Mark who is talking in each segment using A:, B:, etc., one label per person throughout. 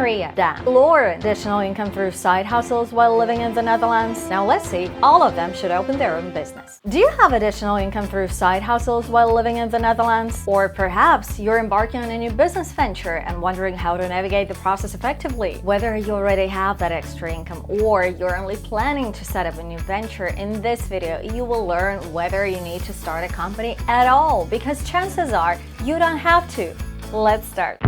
A: Maria, Dan, Lauren, additional income through side hustles while living in the Netherlands. Now let's see, all of them should open their own business. Do you have additional income through side hustles while living in the Netherlands? Or perhaps you're embarking on a new business venture and wondering how to navigate the process effectively. Whether you already have that extra income or you're only planning to set up a new venture, in this video you will learn whether you need to start a company at all, because chances are you don't have to. Let's start.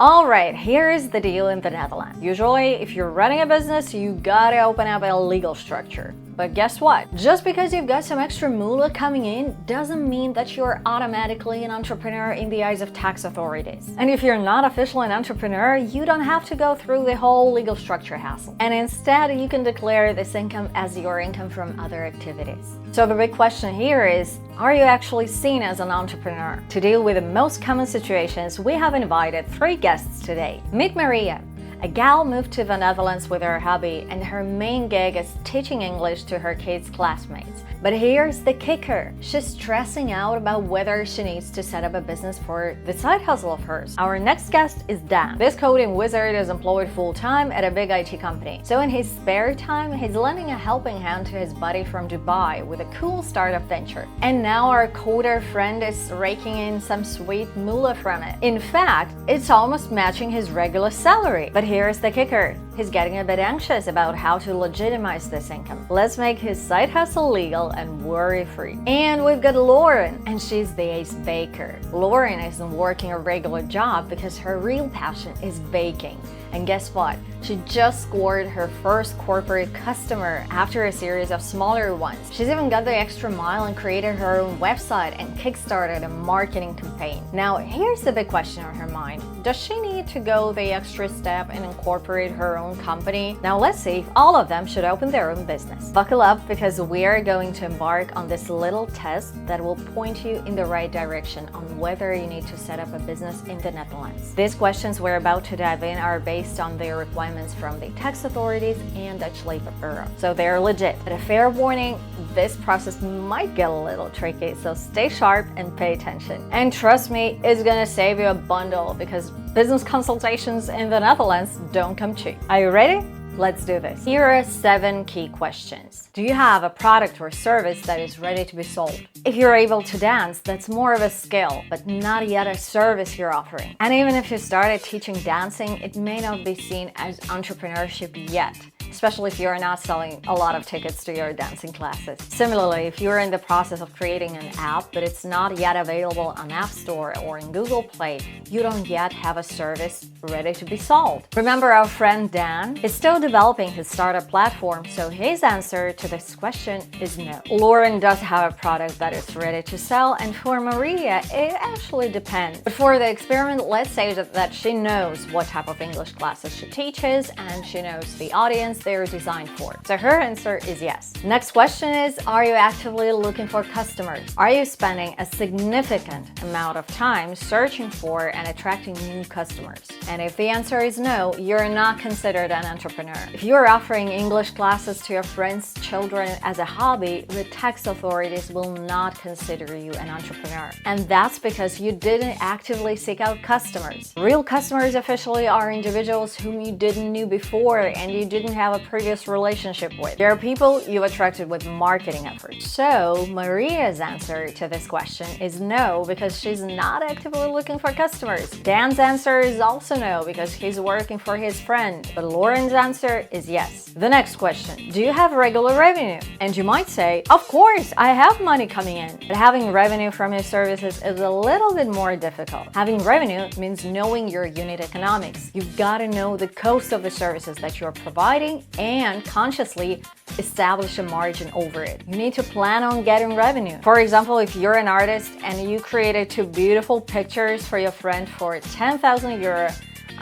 A: Alright, here is the deal in the Netherlands. Usually, if you're running a business, you gotta open up a legal structure. But guess what? Just because you've got some extra moolah coming in doesn't mean that you're automatically an entrepreneur in the eyes of tax authorities. And if you're not officially an entrepreneur, you don't have to go through the whole legal structure hassle. And instead, you can declare this income as your income from other activities. So the big question here is, are you actually seen as an entrepreneur? To deal with the most common situations, we have invited 3 guests today. Meet Maria. A gal moved to the Netherlands with her hobby, and her main gig is teaching English to her kids' classmates. But here's the kicker. She's stressing out about whether she needs to set up a business for the side hustle of hers. Our next guest is Dan. This coding wizard is employed full-time at a big IT company. So in his spare time, he's lending a helping hand to his buddy from Dubai with a cool startup venture. And now our coder friend is raking in some sweet moolah from it. In fact, it's almost matching his regular salary. But here's the kicker. He's getting a bit anxious about how to legitimize this income. Let's make his side hustle legal and worry-free. And we've got Lauren, and she's the ace baker. Lauren isn't working a regular job because her real passion is baking. And guess what? She just scored her first corporate customer after a series of smaller ones. She's even got the extra mile and created her own website and kickstarted a marketing campaign. Now, here's the big question on her mind. Does she need to go the extra step and incorporate her own company? Now, let's see if all of them should open their own business. Buckle up, because we are going to embark on this little test that will point you in the right direction on whether you need to set up a business in the Netherlands. These questions we're about to dive in are based on the requirements from the tax authorities and Dutch Labor Bureau. So they're legit. But a fair warning, this process might get a little tricky, so stay sharp and pay attention. And trust me, it's gonna save you a bundle, because business consultations in the Netherlands don't come cheap. Are you ready? Let's do this. Here are 7 key questions. Do you have a product or service that is ready to be sold? If you're able to dance, that's more of a skill, but not yet a service you're offering. And even if you started teaching dancing, it may not be seen as entrepreneurship yet, especially if you're not selling a lot of tickets to your dancing classes. Similarly, if you're in the process of creating an app, but it's not yet available on App Store or in Google Play, you don't yet have a service ready to be sold. Remember, our friend Dan is still developing his startup platform, so his answer to this question is no. Lauren does have a product that is ready to sell, and for Maria, it actually depends. But for the experiment, let's say that she knows what type of English classes she teaches, and she knows the audience they're designed for. So her answer is yes. Next question is, are you actively looking for customers? Are you spending a significant amount of time searching for and attracting new customers? And if the answer is no, you're not considered an entrepreneur. If you're offering English classes to your friends' children as a hobby, the tax authorities will not consider you an entrepreneur. And that's because you didn't actively seek out customers. Real customers officially are individuals whom you didn't know before and you didn't have a previous relationship with. They are people you attracted with marketing efforts. So Maria's answer to this question is no, because she's not actively looking for customers. Dan's answer is also no, because he's working for his friend. But Lauren's answer is yes. The next question, do you have regular revenue? And you might say, of course, I have money coming in. But having revenue from your services is a little bit more difficult. Having revenue means knowing your unit economics. You've got to know the cost of the services that you're providing and consciously establish a margin over it. You need to plan on getting revenue. For example, if you're an artist and you created 2 beautiful pictures for your friend for 10,000 euro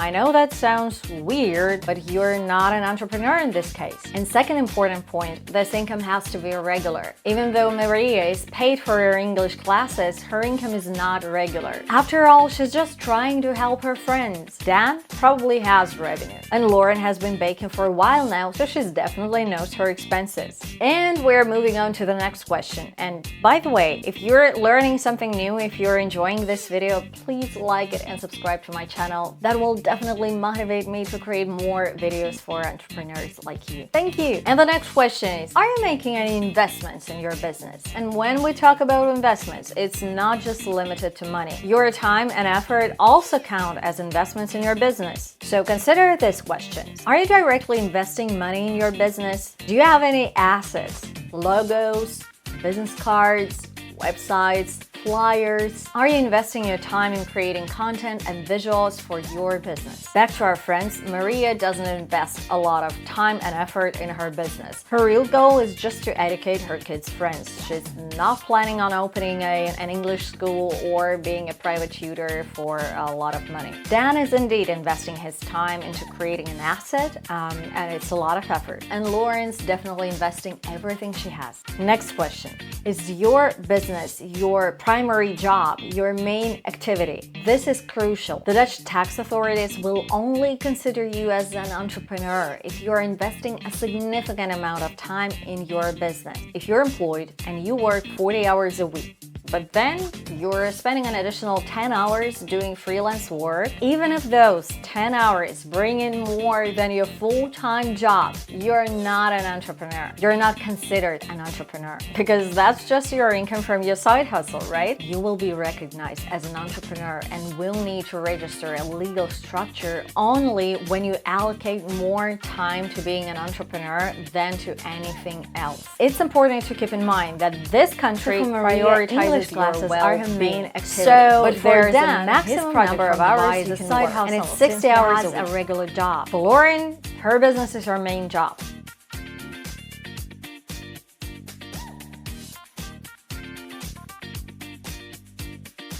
A: I know that sounds weird, but you're not an entrepreneur in this case. And second important point, this income has to be irregular. Even though Maria is paid for her English classes, her income is not regular. After all, she's just trying to help her friends. Dan probably has revenue. And Lauren has been baking for a while now, so she definitely knows her expenses. And we're moving on to the next question. And by the way, if you're learning something new, if you're enjoying this video, please like it and subscribe to my channel. That will definitely motivate me to create more videos for entrepreneurs like you. Thank you. And the next question is, are you making any investments in your business? And when we talk about investments, it's not just limited to money. Your time and effort also count as investments in your business. So consider this question. Are you directly investing money in your business? Do you have any assets, logos, business cards, websites, flyers? Are you investing your time in creating content and visuals for your business? Back to our friends, Maria doesn't invest a lot of time and effort in her business. Her real goal is just to educate her kids' friends. She's not planning on opening an English school or being a private tutor for a lot of money. Dan is indeed investing his time into creating an asset, and it's a lot of effort. And Lauren's definitely investing everything she has. Next question. Is your business your primary job, your main activity? This is crucial. The Dutch tax authorities will only consider you as an entrepreneur if you're investing a significant amount of time in your business. If you're employed and you work 40 hours a week, but then you're spending an additional 10 hours doing freelance work, even if those 10 hours bring in more than your full-time job, you're not an entrepreneur. You're not considered an entrepreneur because that's just your income from your side hustle, right? You will be recognized as an entrepreneur and will need to register a legal structure only when you allocate more time to being an entrepreneur than to anything else. It's important to keep in mind that this country prioritizes classes are her main activity. So, but there's a maximum number of hours you can work, and it's 60 hours a regular job. For Lauren, her business is her main job.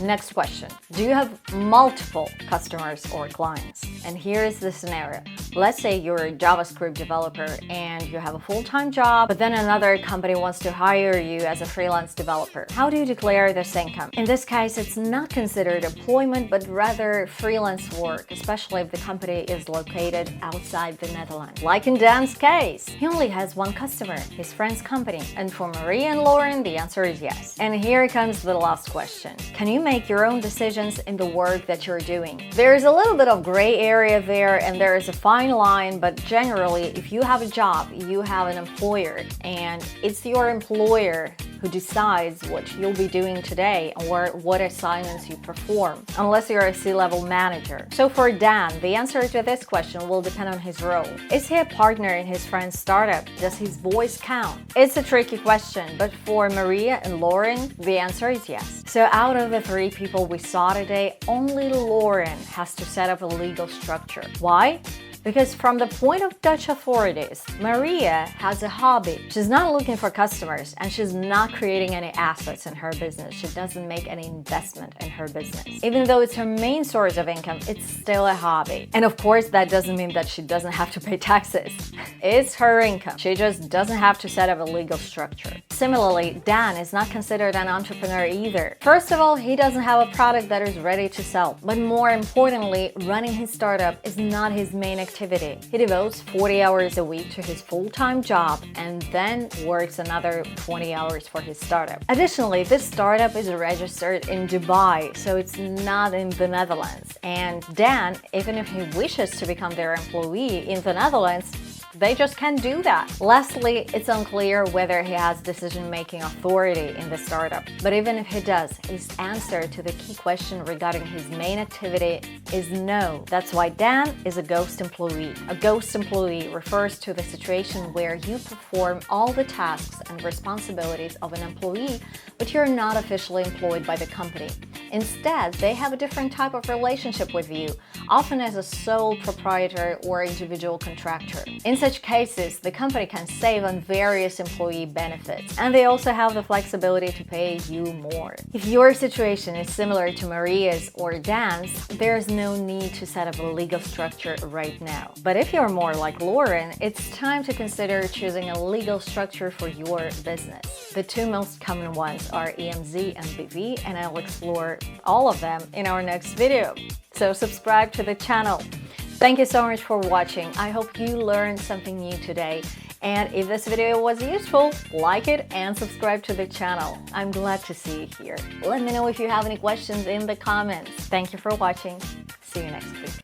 A: Next question. Do you have multiple customers or clients? And here is the scenario. Let's say you're a JavaScript developer and you have a full-time job, but then another company wants to hire you as a freelance developer. How do you declare this income? In this case, it's not considered employment, but rather freelance work, especially if the company is located outside the Netherlands. Like in Dan's case, he only has one customer, his friend's company. And for Maria and Lauren, the answer is yes. And here comes the last question. Can you make your own decisions in the work that you're doing? There's a little bit of gray area there, and there is a fine line, but generally, if you have a job, you have an employer, and it's your employer who decides what you'll be doing today or what assignments you perform, unless you're a C-level manager. So for Dan, the answer to this question will depend on his role. Is he a partner in his friend's startup? Does his voice count? It's a tricky question, but for Maria and Lauren, the answer is yes. So out of the 3 people we saw today, only Lauren has to set up a legal structure. Why? Because from the point of Dutch authorities, Maria has a hobby. She's not looking for customers and she's not creating any assets in her business. She doesn't make any investment in her business. Even though it's her main source of income, it's still a hobby. And of course, that doesn't mean that she doesn't have to pay taxes. It's her income. She just doesn't have to set up a legal structure. Similarly, Dan is not considered an entrepreneur either. First of all, he doesn't have a product that is ready to sell. But more importantly, running his startup is not his main activity. He devotes 40 hours a week to his full-time job and then works another 20 hours for his startup. Additionally, this startup is registered in Dubai, so it's not in the Netherlands. And Dan, even if he wishes to become their employee in the Netherlands, they just can't do that. Lastly, it's unclear whether he has decision-making authority in the startup. But even if he does, his answer to the key question regarding his main activity is no. That's why Dan is a ghost employee. A ghost employee refers to the situation where you perform all the tasks and responsibilities of an employee, but you're not officially employed by the company. Instead, they have a different type of relationship with you, often as a sole proprietor or individual contractor. In such cases, the company can save on various employee benefits, and they also have the flexibility to pay you more. If your situation is similar to Maria's or Dan's, there's no need to set up a legal structure right now. But if you're more like Lauren, it's time to consider choosing a legal structure for your business. The two most common ones are EMZ and BV, and I'll explore all of them in our next video. So subscribe to the channel. Thank you so much for watching. I hope you learned something new today. And if this video was useful, like it and subscribe to the channel. I'm glad to see you here. Let me know if you have any questions in the comments. Thank you for watching. See you next week.